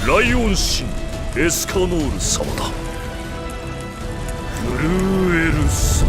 ライオン神エスカノール様だ。震えるさ。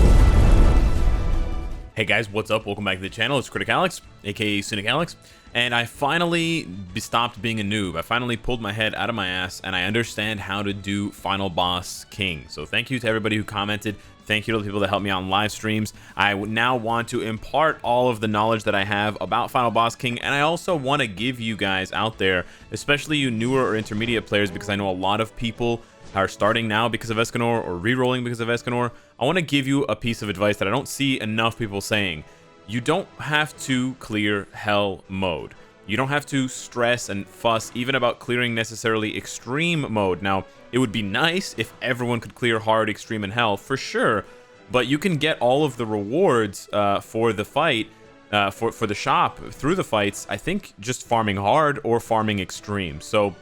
Hey guys, what's up? Welcome back to the channel. It's Critic Alex, aka Cynic Alex, and I finally stopped being a noob. I finally pulled my head out of my ass, and I understand how to do Final Boss King. So thank you to everybody who commented. Thank you to the people that helped me out on live streams. I now want to impart all of the knowledge that I have about Final Boss King, and I also want to give you guys out there, especially you newer or intermediate players, because I know a lot of people are starting now because of Escanor or re-rolling because of Escanor. I want to give you a piece of advice that I don't see enough people saying. You don't have to clear Hell mode. You don't have to stress and fuss even about clearing necessarily Extreme mode. Now, it would be nice if everyone could clear Hard, Extreme, and Hell, for sure, but you can get all of the rewards for the fight, for the shop through the fights, I think just farming Hard or farming Extreme. So,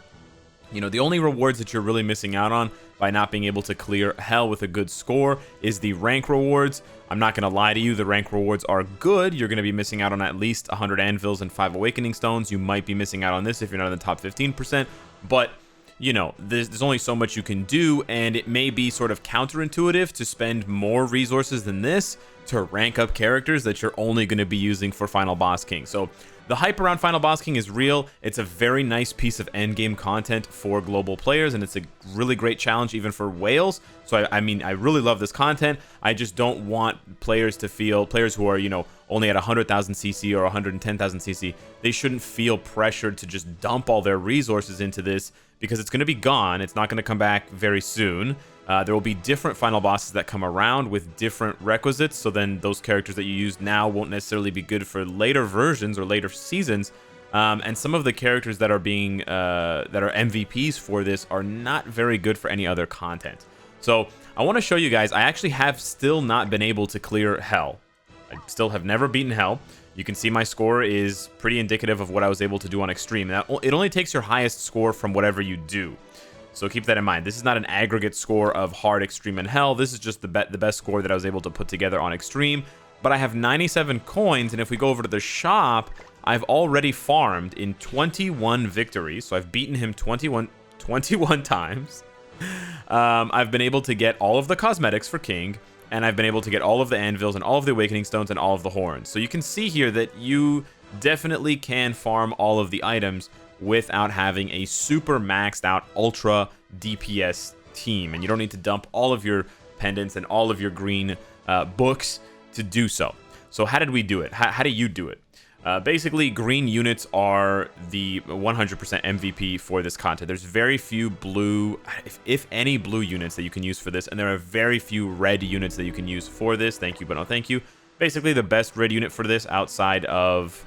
you know, the only rewards that you're really missing out on by not being able to clear Hell with a good score is the rank rewards. I'm not going to lie to you, the rank rewards are good. You're going to be missing out on at least 100 anvils and 5 awakening stones. You might be missing out on this if you're not in the top 15%, but you know, there's only so much you can do, and it may be sort of counterintuitive to spend more resources than this to rank up characters that you're only going to be using for Final Boss King. So the hype around Final Boss King is real. It's a very nice piece of endgame content for global players, and it's a really great challenge even for whales. So I mean, I really love this content. I just don't want players to feel, players who are, you know, only at 100,000 CC or 110,000 CC, they shouldn't feel pressured to just dump all their resources into this, because it's going to be gone. It's not going to come back very soon. There will be different final bosses that come around with different requisites, so then those characters that you use now won't necessarily be good for later versions or later seasons. And some of the characters that are being that are MVPs for this are not very good for any other content. So I want to show you guys. I actually have still not been able to clear Hell. I still have never beaten Hell. You can see my score is pretty indicative of what I was able to do on Extreme. Now, it only takes your highest score from whatever you do. So keep that in mind. This is not an aggregate score of Hard, Extreme, and Hell. This is just the best score that I was able to put together on Extreme. But I have 97 coins, and if we go over to the shop, I've already farmed in 21 victories. So I've beaten him 21 times. I've been able to get all of the cosmetics for King, and I've been able to get all of the anvils and all of the awakening stones and all of the horns. So you can see here that you definitely can farm all of the items without having a super maxed out ultra DPS team, and you don't need to dump all of your pendants and all of your green books to do so. So how did we do it? How do you do it? Basically, green units are the 100% MVP for this content. There's very few blue, if any, blue units that you can use for this, and there are very few red units that you can use for this. Thank you, but no thank you. Basically, the best red unit for this, outside of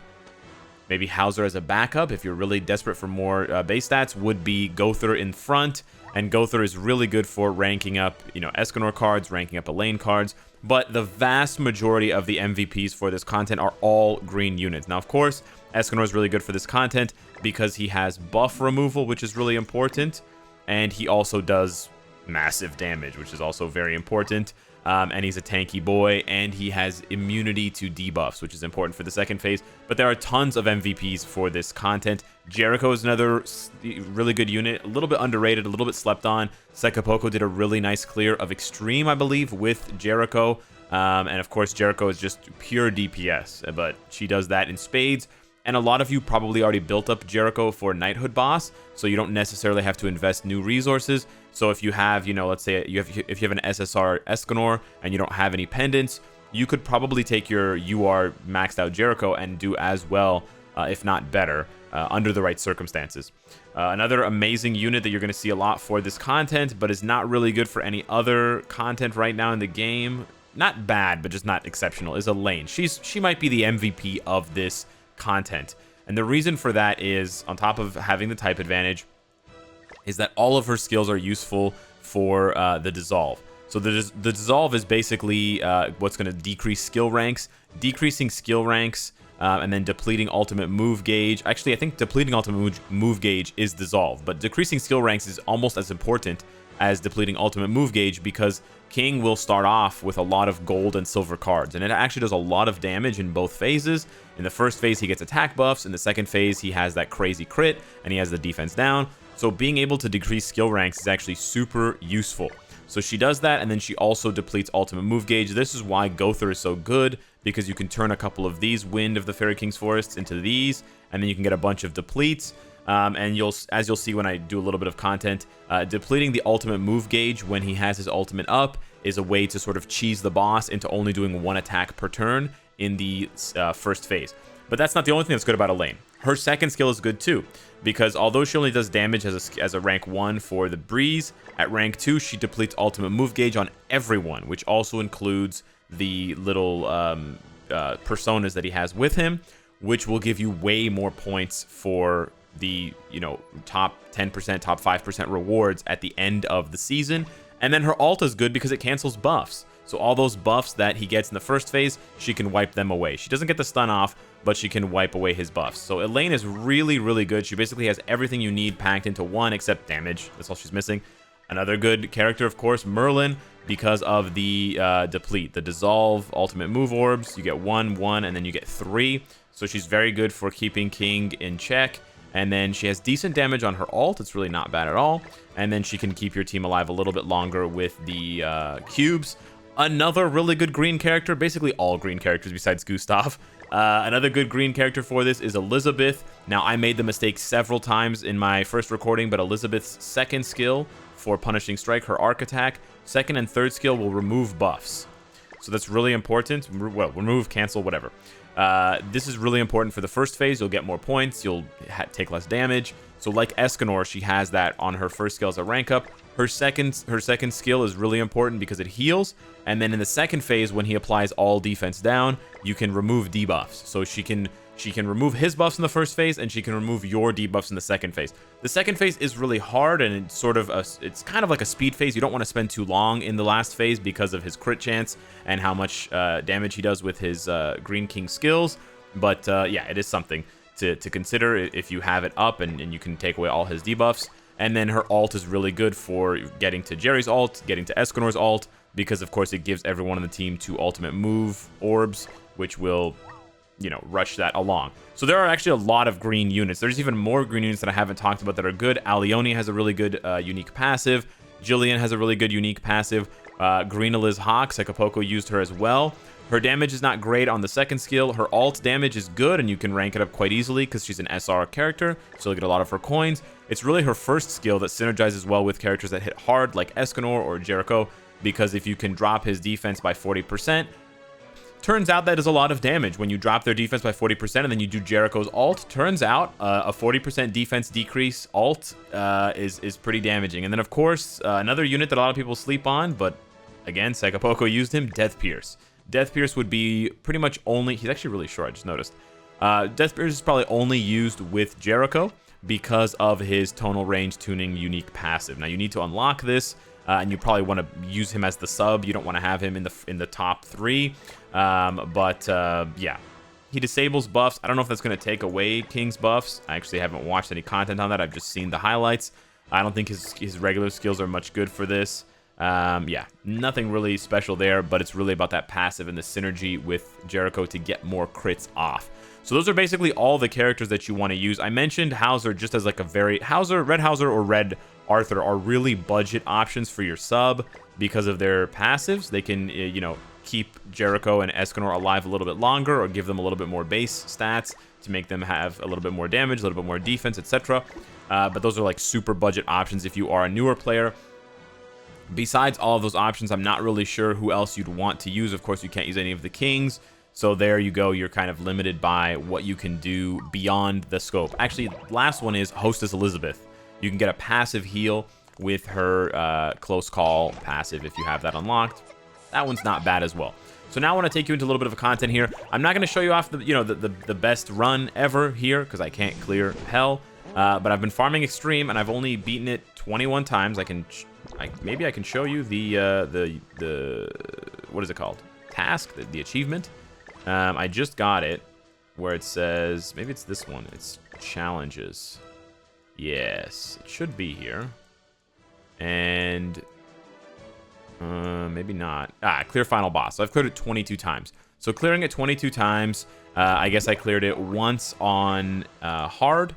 maybe Hauser as a backup, if you're really desperate for more base stats, would be Gother in front. And Gother is really good for ranking up, you know, Escanor cards, ranking up Elaine cards. But the vast majority of the MVPs for this content are all green units. Now, of course, Escanor is really good for this content because he has buff removal, which is really important. And he also does massive damage, which is also very important. And he's a tanky boy, and he has immunity to debuffs, which is important for the second phase. But there are tons of MVPs for this content. Jericho is another really good unit, a little bit underrated, a little bit slept on. Sekapoko did a really nice clear of Extreme, I believe, with Jericho. And of course, Jericho is just pure DPS, but she does that in spades. And a lot of you probably already built up Jericho for Knighthood boss, so you don't necessarily have to invest new resources. So if you have, you know, let's say if you have an SSR Escanor and you don't have any pendants, you could probably take your UR maxed out Jericho and do as well, if not better, under the right circumstances. Another amazing unit that you're going to see a lot for this content, but is not really good for any other content right now in the game. Not bad, but just not exceptional, is Elaine. She might be the MVP of this content, and the reason for that is, on top of having the type advantage, is that all of her skills are useful for the dissolve. So the dissolve is basically what's going to decrease skill ranks, decreasing skill ranks, and then depleting ultimate move gauge. Actually, I think depleting ultimate move gauge is dissolve, but decreasing skill ranks is almost as important as depleting ultimate move gauge, because King will start off with a lot of gold and silver cards, and it actually does a lot of damage in both phases. In the first phase, he gets attack buffs. In the second phase, he has that crazy crit, and he has the defense down. So being able to decrease skill ranks is actually super useful. So she does that, and then she also depletes ultimate move gauge. This is why Gother is so good, because you can turn a couple of these Wind of the Fairy King's Forests into these, and then you can get a bunch of depletes. And as you'll see when I do a little bit of content, depleting the ultimate move gauge when he has his ultimate up is a way to sort of cheese the boss into only doing one attack per turn in the first phase. But that's not the only thing that's good about Elaine. Her second skill is good too, because although she only does damage as a rank 1 for the Breeze, at rank 2 she depletes ultimate move gauge on everyone, which also includes the little personas that he has with him, which will give you way more points for the, you know, top 10%, top 5% rewards at the end of the season. And then her ult is good because it cancels buffs. So all those buffs that he gets in the first phase, she can wipe them away. She doesn't get the stun off, but she can wipe away his buffs. So Elaine is really, really good. She basically has everything you need packed into one except damage. That's all she's missing. Another good character, of course, Merlin, because of the deplete, the dissolve ultimate move orbs. You get 1, 1, and then you get 3. So she's very good for keeping King in check. And then she has decent damage on her ult. It's really not bad at all. And then she can keep your team alive a little bit longer with the cubes. Another really good green character, basically all green characters besides Gustav. Another good green character for this is Elizabeth. Now, I made the mistake several times in my first recording, but Elizabeth's second skill for Punishing Strike, her arc attack, second and third skill will remove buffs. So that's really important. Well, remove, cancel, whatever. This is really important for the first phase. You'll get more points. You'll take less damage. So like Escanor, she has that on her first skill as a rank up. Her second skill is really important because it heals. And then in the second phase, when he applies all defense down, you can remove debuffs. So she can remove his buffs in the first phase, and she can remove your debuffs in the second phase. The second phase is really hard, and it's kind of like a speed phase. You don't want to spend too long in the last phase because of his crit chance and how much damage he does with his Green King skills. But yeah, it is something to consider if you have it up and you can take away all his debuffs. And then her ult is really good for getting to Jerry's ult, getting to Escanor's ult, because of course it gives everyone on the team 2 ultimate move orbs, which will, you know, rush that along. So there are actually a lot of green units. There's even more green units that I haven't talked about that are good. Alioni has a really good unique passive. Jillian has a really good unique passive. Green Eliz Hawk, Sekapoko used her as well. Her damage is not great on the second skill. Her ult damage is good, and you can rank it up quite easily because she's an SR character, so you'll get a lot of her coins. It's really her first skill that synergizes well with characters that hit hard, like Escanor or Jericho, because if you can drop his defense by 40%, turns out that is a lot of damage. When you drop their defense by 40% and then you do Jericho's ult, turns out a 40% defense decrease ult is pretty damaging. And then, of course, another unit that a lot of people sleep on, but again, Sekapoko used him, Death Pierce. Death Pierce would be pretty much only... He's actually really short, I just noticed. Death Pierce is probably only used with Jericho because of his tonal range tuning unique passive. Now, you need to unlock this, and you probably want to use him as the sub. You don't want to have him in the top 3. Yeah, he disables buffs. I don't know if that's going to take away King's buffs. I actually haven't watched any content on that. I've just seen the highlights. I don't think his regular skills are much good for this. Yeah, nothing really special there, but it's really about that passive and the synergy with Jericho to get more crits off. So those are basically all the characters that you want to use. I mentioned Hauser just as like a very... Red Hauser or Red Arthur are really budget options for your sub because of their passives. They can, you know, keep Jericho and Escanor alive a little bit longer or give them a little bit more base stats to make them have a little bit more damage, a little bit more defense, etc. But those are like super budget options if you are a newer player. Besides all of those options, I'm not really sure who else you'd want to use. Of course, you can't use any of the kings. So there you go. You're kind of limited by what you can do beyond the scope. Actually, last one is Hostess Elizabeth. You can get a passive heal with her close call passive if you have that unlocked. That one's not bad as well. So now I want to take you into a little bit of content here. I'm not going to show you off the best run ever here because I can't clear hell. But I've been farming extreme and I've only beaten it 21 times. Maybe I can show you the what is it called? Task, the achievement. I just got it where it says, maybe it's this one. It's challenges. Yes, it should be here. And maybe not. Clear final boss. So I've cleared it 22 times. So clearing it 22 times, I guess I cleared it once on hard.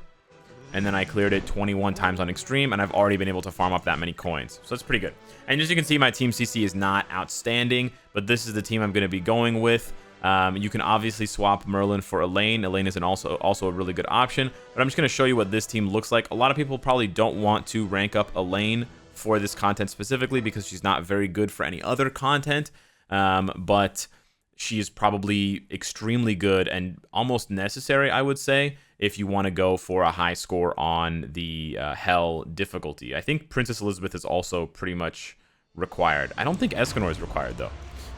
and then I cleared it 21 times on Extreme, and I've already been able to farm up that many coins. So that's pretty good. And as you can see, my team CC is not outstanding, but this is the team I'm going to be going with. You can obviously swap Merlin for Elaine. Elaine is also a really good option, but I'm just going to show you what this team looks like. A lot of people probably don't want to rank up Elaine for this content specifically because she's not very good for any other content, but she is probably extremely good and almost necessary, I would say, if you want to go for a high score on the Hell difficulty. I think Princess Elizabeth is also pretty much required. I don't think Escanor is required, though.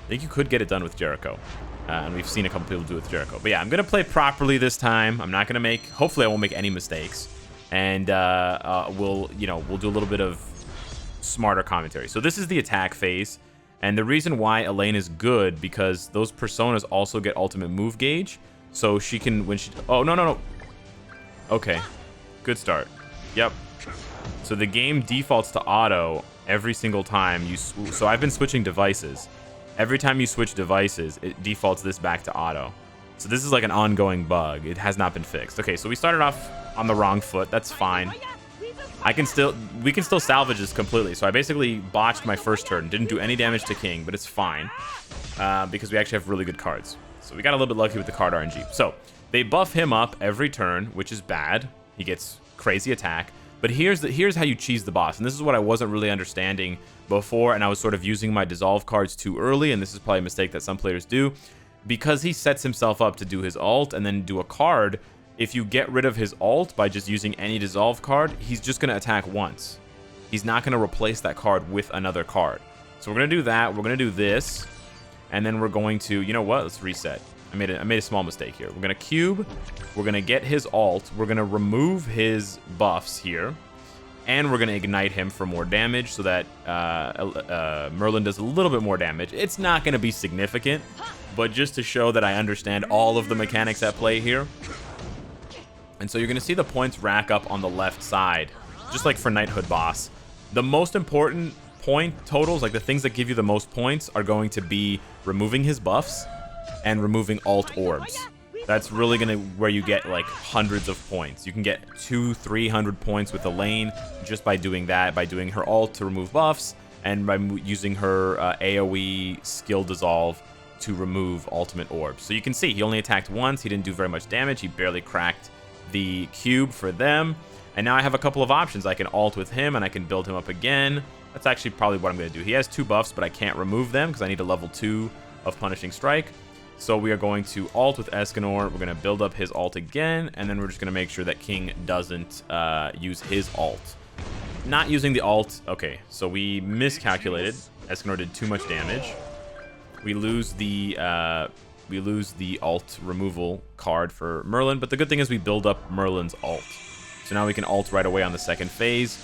I think you could get it done with Jericho. And we've seen a couple people do it with Jericho. But yeah, I'm going to play properly this time. I'm not going to make... Hopefully, I won't make any mistakes. And we'll do a little bit of smarter commentary. So this is the attack phase. And the reason why Elaine is good, because those personas also get ultimate move gauge. So she can... when she... Oh, no. Okay. Good start. Yep. So the game defaults to auto every single time you... So I've been switching devices. Every time you switch devices, it defaults this back to auto. So this is like an ongoing bug. It has not been fixed. Okay, so we started off on the wrong foot. That's fine. We can still salvage this completely. So I basically botched my first turn. Didn't do any damage to King, but it's fine. Because we actually have really good cards. So we got a little bit lucky with the card RNG. So they buff him up every turn, which is bad. He gets crazy attack. But here's how you cheese the boss. And this is what I wasn't really understanding before. And I was sort of using my dissolve cards too early. And this is probably a mistake that some players do. Because he sets himself up to do his ult and then do a card, if you get rid of his ult by just using any dissolve card, he's just going to attack once. He's not going to replace that card with another card. So we're going to do that. We're going to do this. And then we're going to, you know what? Let's reset. I made a small mistake here. We're going to cube. We're going to get his ult. We're going to remove his buffs here. And we're going to ignite him for more damage so that Merlin does a little bit more damage. It's not going to be significant, but just to show that I understand all of the mechanics at play here. And so you're going to see the points rack up on the left side, just like for Knighthood boss. The most important point totals, like the things that give you the most points, are going to be removing his buffs and removing alt orbs. That's really going to where you get like hundreds of points. You can get 200-300 points with Elaine just by doing that, by doing her ult to remove buffs and by using her AoE skill dissolve to remove ultimate orbs. So you can see he only attacked once. He didn't do very much damage. He barely cracked the cube for them. And now I have a couple of options. I can ult with him and I can build him up again. That's actually probably what I'm going to do. He has 2 buffs, but I can't remove them because I need a level 2 of Punishing Strike. So we are going to ult with Escanor. We're going to build up his ult again, and then we're just going to make sure that King doesn't use his ult. Not using the ult. Okay, so we miscalculated. Escanor did too much damage. We lose the ult removal card for Merlin, but the good thing is we build up Merlin's ult. So now we can ult right away on the second phase.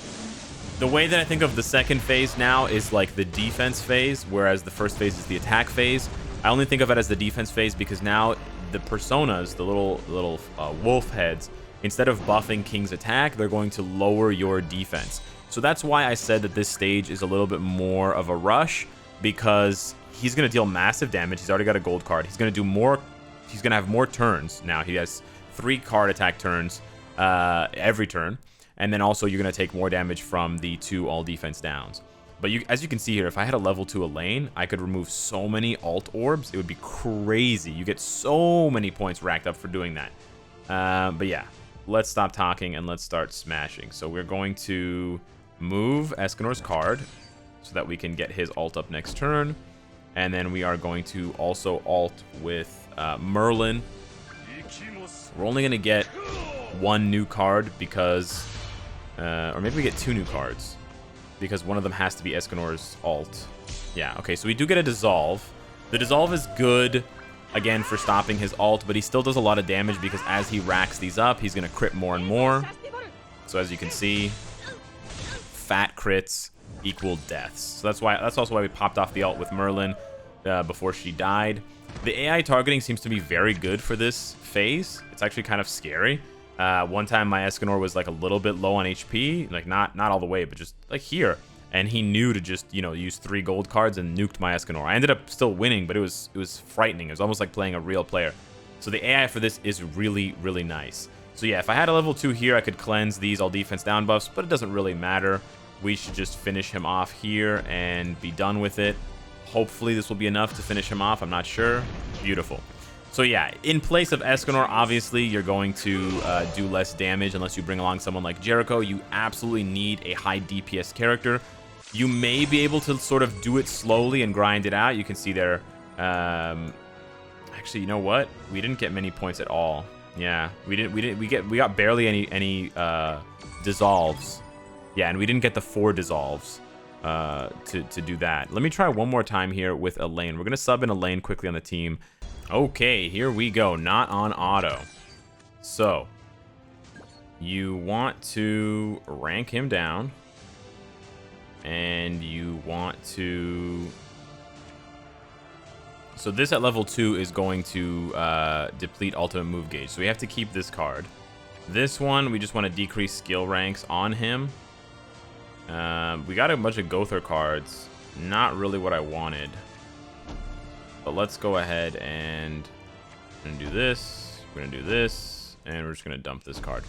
The way that I think of the second phase now is like the defense phase, whereas the first phase is the attack phase. I only think of it as the defense phase because now the personas, the little wolf heads, instead of buffing King's attack, they're going to lower your defense. So that's why I said that this stage is a little bit more of a rush, because he's going to deal massive damage. He's already got a gold card. He's going to do more. He's going to have more turns now. He has 3 card attack turns every turn. And then also you're going to take more damage from the 2 all defense downs. But as you can see here, if I had a level 2 Elaine, I could remove so many alt orbs. It would be crazy. You get so many points racked up for doing that. But yeah, let's stop talking and let's start smashing. So we're going to move Escanor's card so that we can get his alt up next turn. And then we are going to also alt with Merlin. We're only going to get 1 new card because... or maybe we get 2 new cards, because one of them has to be Escanor's ult. Yeah, okay, so we do get a dissolve. The dissolve is good, again, for stopping his ult, but he still does a lot of damage because as he racks these up, he's going to crit more and more. So as you can see, fat crits equal deaths. So that's also why we popped off the ult with Merlin before she died. The AI targeting seems to be very good for this phase. It's actually kind of scary. One time my Escanor was like a little bit low on HP, like not all the way, but just like here. And he knew to just, you know, use 3 gold cards and nuked my Escanor. I ended up still winning, but it was frightening. It was almost like playing a real player. So the AI for this is really, really nice. So yeah, if I had a level 2 here, I could cleanse these all defense down buffs, but it doesn't really matter. We should just finish him off here and be done with it. Hopefully this will be enough to finish him off. I'm not sure. Beautiful. So yeah, in place of Escanor, obviously you're going to do less damage unless you bring along someone like Jericho. You absolutely need a high DPS character. You may be able to sort of do it slowly and grind it out. You can see there. Actually, you know what? We didn't get many points at all. Yeah, we got barely any dissolves. Yeah, and we didn't get the 4 dissolves to do that. Let me try one more time here with Elaine. We're gonna sub in Elaine quickly on the team. Okay, here we go. Not on auto. So you want to rank him down, and you want to. So this at level 2 is going to deplete ultimate move gauge. So we have to keep this card. This one, we just want to decrease skill ranks on him. We got a bunch of Gother cards. Not really what I wanted. But let's go ahead and we're going to do this. We're going to do this. And we're just going to dump this card.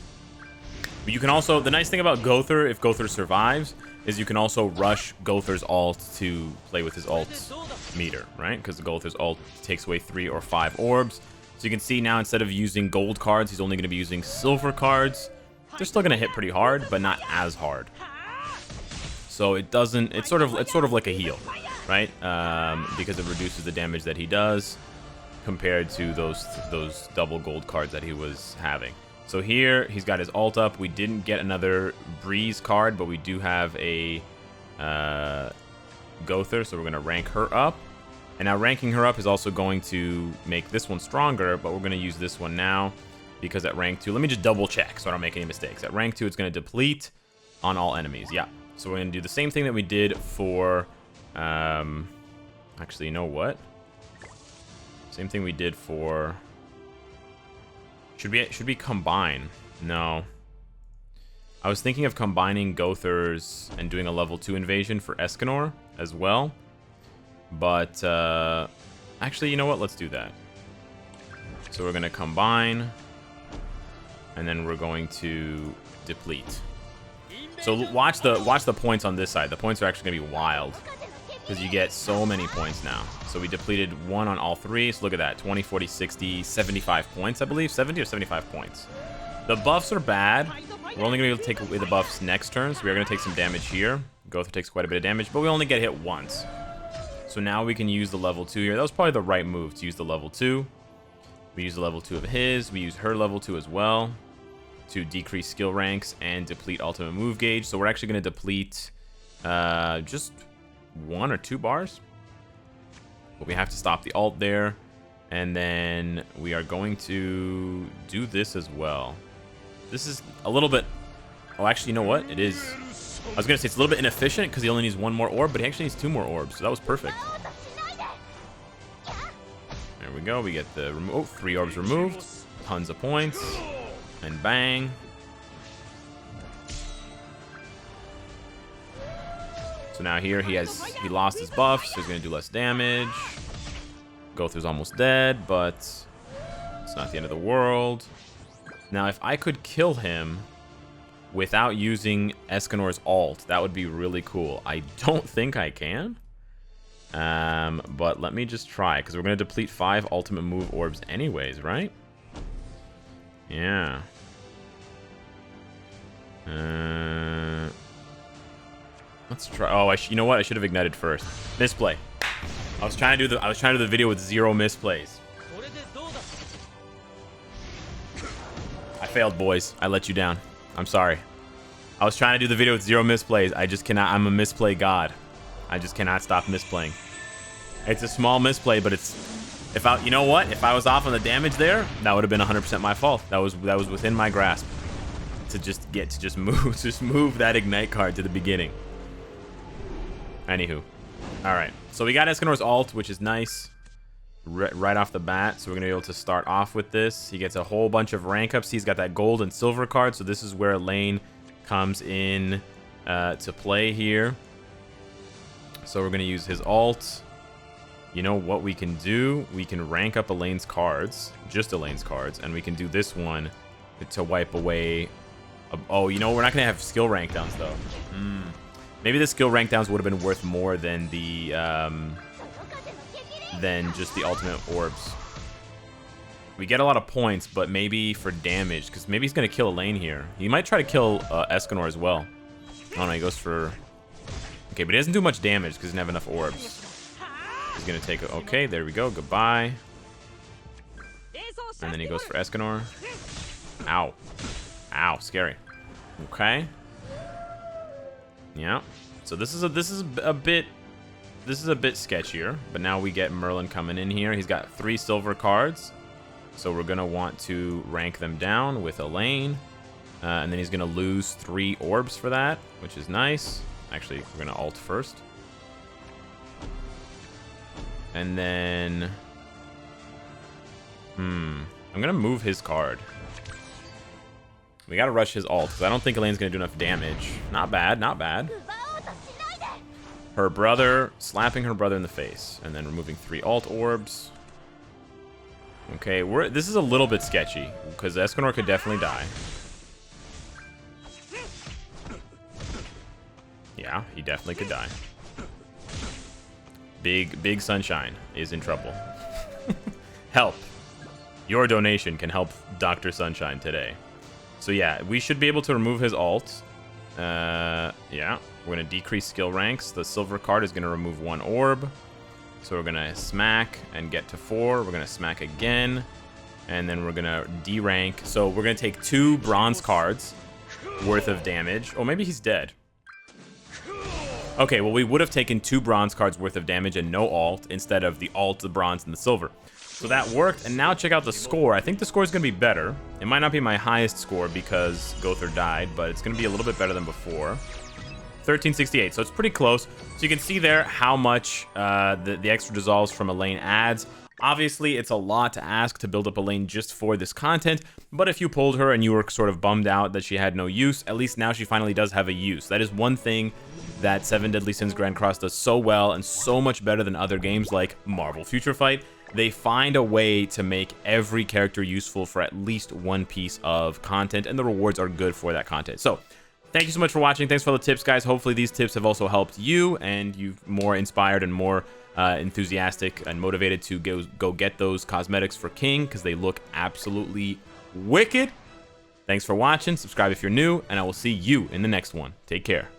But you can also, the nice thing about Gother, if Gother survives, is you can also rush Gother's ult to play with his ult meter, right? Because the Gother's ult takes away 3 or 5 orbs. So you can see now instead of using gold cards, he's only going to be using silver cards. They're still going to hit pretty hard, but not as hard. So it doesn't, it's sort of like a heal, right? Because it reduces the damage that he does compared to those double gold cards that he was having. So here he's got his ult up. We didn't get another Breeze card, but we do have a Gother, so we're going to rank her up. And now ranking her up is also going to make this one stronger, but we're going to use this one now because at rank 2, let me just double check so I don't make any mistakes. At rank 2, it's going to deplete on all enemies. Yeah. So we're going to do the same thing that we did for, actually, you know what? Same thing we did for, should we combine? No. I was thinking of combining Gothers and doing a level 2 invasion for Escanor as well. But, actually, you know what? Let's do that. So we're going to combine, and then we're going to deplete. So watch the points on this side. The points are actually going to be wild because you get so many points now. So we depleted 1 on all 3. So look at that. 20, 40, 60, 75 points, I believe. 70 or 75 points. The buffs are bad. We're only going to be able to take away the buffs next turn. So we are going to take some damage here. Gother takes quite a bit of damage, but we only get hit once. So now we can use the level 2 here. That was probably the right move to use the level 2. We use the level 2 of his. We use her level 2 as well to decrease skill ranks and deplete ultimate move gauge. So we're actually going to deplete just 1 or 2 bars. But we have to stop the ult there. And then we are going to do this as well. This is a little bit... Oh, actually, you know what? It is... I was going to say it's a little bit inefficient because he only needs 1 more orb, but he actually needs 2 more orbs. So that was perfect. There we go. We get the... 3 orbs removed. Tons of points. And bang. So now here he lost his buff, so he's going to do less damage. Gother's almost dead, but it's not the end of the world. Now, if I could kill him without using Escanor's ult, that would be really cool. I don't think I can. But let me just try, because we're going to deplete 5 ultimate move orbs anyways, right? Yeah. Let's try. Oh, you know what? I should have ignited first. Misplay. I was trying to do the video with 0 misplays. I failed, boys. I let you down. I'm sorry. I was trying to do the video with 0 misplays. I just cannot. I'm a misplay god. I just cannot stop misplaying. It's a small misplay, but it's... you know what? If I was off on the damage there, that would have been 100% my fault. That was within my grasp to just move that ignite card to the beginning. Anywho, all right. So we got Escanor's ult, which is nice, right off the bat. So we're gonna be able to start off with this. He gets a whole bunch of rank ups. He's got that gold and silver card. So this is where Elaine comes in to play here. So we're gonna use his ult. You know what we can do? We can rank up Elaine's cards, just Elaine's cards, and we can do this one to wipe away. Oh, you know, we're not gonna have skill rank downs though. Maybe the skill rank downs would have been worth more than the than just the ultimate orbs. We get a lot of points, but maybe for damage, because maybe he's gonna kill Elaine here. He might try to kill Escanor as well. Oh no, he goes for. Okay, but he doesn't do much damage because he doesn't have enough orbs. He's gonna take. Okay, there we go. Goodbye. And then he goes for Escanor. Ow. Ow, scary. Okay. Yeah. So this is a bit sketchier, but now we get Merlin coming in here. He's got 3 silver cards. So we're gonna want to rank them down with Elaine. And then he's gonna lose 3 orbs for that, which is nice. Actually, we're gonna ult first. And then I'm gonna move his card. We gotta rush his ult, because I don't think Elaine's gonna do enough damage. Not bad, not bad. Her brother, slapping her brother in the face, and then removing 3 ult orbs. Okay, this is a little bit sketchy, because Escanor could definitely die. Yeah, he definitely could die. Big Sunshine is in trouble. Help. Your donation can help Dr. Sunshine today. So yeah, we should be able to remove his ult. Yeah, we're gonna decrease skill ranks. The silver card is gonna remove 1 orb. So we're gonna smack and get to 4. We're gonna smack again, and then we're gonna D-rank. So we're gonna take 2 bronze cards worth of damage. Oh, maybe he's dead. Okay, well, we would have taken 2 bronze cards worth of damage and no ult instead of the ult, the bronze, and the silver. So that worked, and now check out the score. I think the score is going to be better. It might not be my highest score because Gother died, but it's going to be a little bit better than before. 1368, so it's pretty close. So you can see there how much the extra dissolves from Elaine adds. Obviously, it's a lot to ask to build up Elaine just for this content, but if you pulled her and you were sort of bummed out that she had no use, at least now she finally does have a use. That is one thing that 7 Deadly Sins Grand Cross does so well and so much better than other games like Marvel Future Fight. They find a way to make every character useful for at least one piece of content, and the rewards are good for that content. So, thank you so much for watching. Thanks for all the tips, guys. Hopefully these tips have also helped you, and you're more inspired and more enthusiastic and motivated to go get those cosmetics for King, because they look absolutely wicked. Thanks for watching. Subscribe if you're new, and I will see you in the next one. Take care.